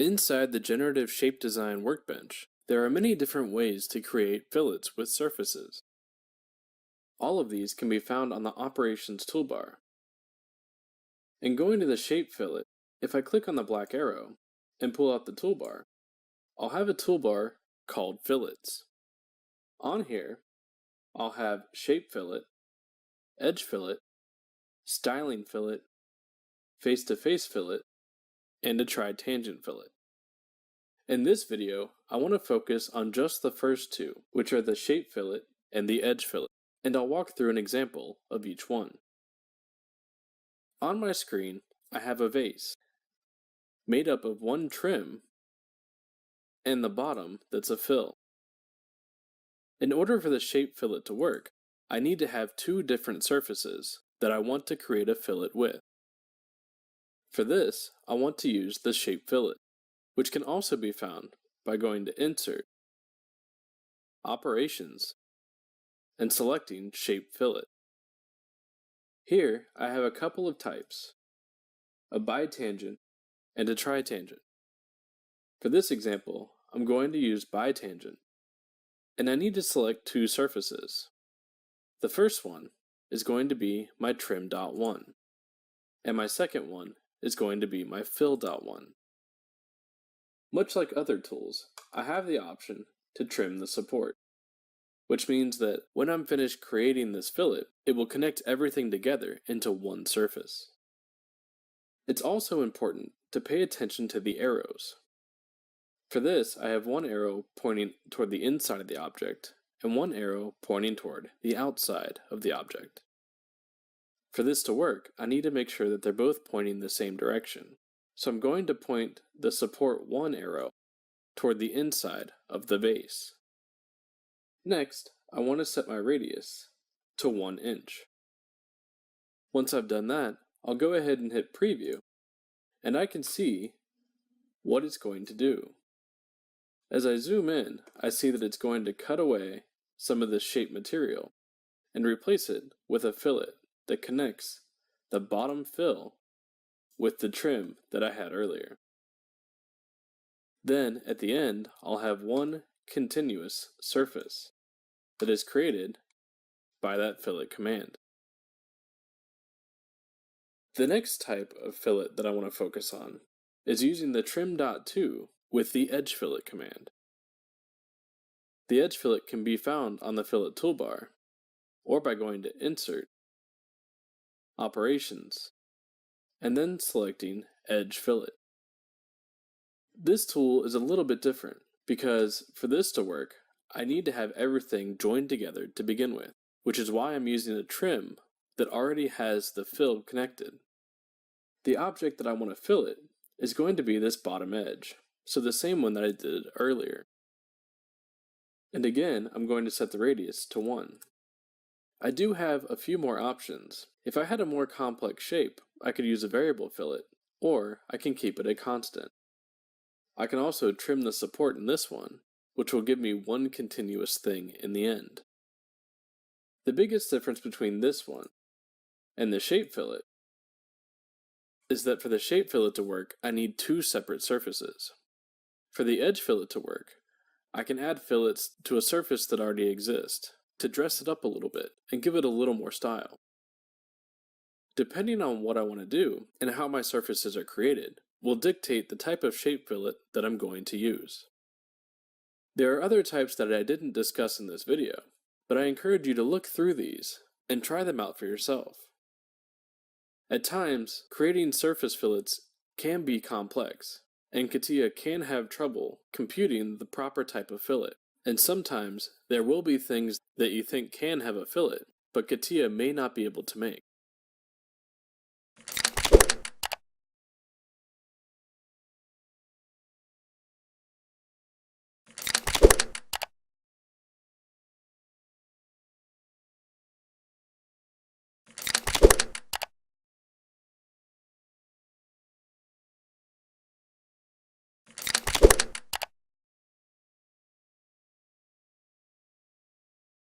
Inside the Generative Shape Design workbench, there are many different ways to create fillets with surfaces. All of these can be found on the Operations toolbar. In going to the Shape Fillet, if I click on the black arrow and pull out the toolbar, I'll have a toolbar called Fillets. On here, I'll have Shape Fillet, Edge Fillet, Styling Fillet, Face-to-Face Fillet, and a Tri-Tangent Fillet. In this video, I want to focus on just the first two, which are the Shape Fillet and the Edge Fillet, and I'll walk through an example of each one. On my screen, I have a vase made up of one trim and the bottom that's a fill. In order for the Shape Fillet to work, I need to have two different surfaces that I want to create a fillet with. For this, I want to use the Shape Fillet, which can also be found by going to Insert, Operations, and selecting Shape Fillet. Here, I have a couple of types, a bitangent and a tritangent. For this example, I'm going to use bitangent, and I need to select two surfaces. The first one is going to be my trim.1, and my second one is going to be my fill.1. Much like other tools, I have the option to trim the support, which means that when I'm finished creating this fillet, it will connect everything together into one surface. It's also important to pay attention to the arrows. For this, I have one arrow pointing toward the inside of the object, and one arrow pointing toward the outside of the object. For this to work, I need to make sure that they're both pointing the same direction. So I'm going to point the support 1 arrow toward the inside of the vase. Next, I want to set my radius to 1 inch. Once I've done that, I'll go ahead and hit Preview, and I can see what it's going to do. As I zoom in, I see that it's going to cut away some of the shape material and replace it with a fillet that connects the bottom fill with the trim that I had earlier. Then, at the end, I'll have one continuous surface that is created by that fillet command. The next type of fillet that I want to focus on is using the trim.2 with the edge fillet command. The edge fillet can be found on the fillet toolbar, or by going to Insert, Operations, and then selecting Edge Fillet. This tool is a little bit different because for this to work, I need to have everything joined together to begin with, which is why I'm using a trim that already has the fill connected. The object that I want to fillet is going to be this bottom edge, so the same one that I did earlier. And again, I'm going to set the radius to 1. I do have a few more options. If I had a more complex shape, I could use a variable fillet, or I can keep it a constant. I can also trim the support in this one, which will give me one continuous thing in the end. The biggest difference between this one and the shape fillet is that for the shape fillet to work, I need two separate surfaces. For the edge fillet to work, I can add fillets to a surface that already exists to dress it up a little bit and give it a little more style. Depending on what I want to do and how my surfaces are created will dictate the type of shape fillet that I'm going to use. There are other types that I didn't discuss in this video, but I encourage you to look through these and try them out for yourself. At times, creating surface fillets can be complex, and Catia can have trouble computing the proper type of fillet, and sometimes there will be things that you think can have a fillet, but Catia may not be able to make.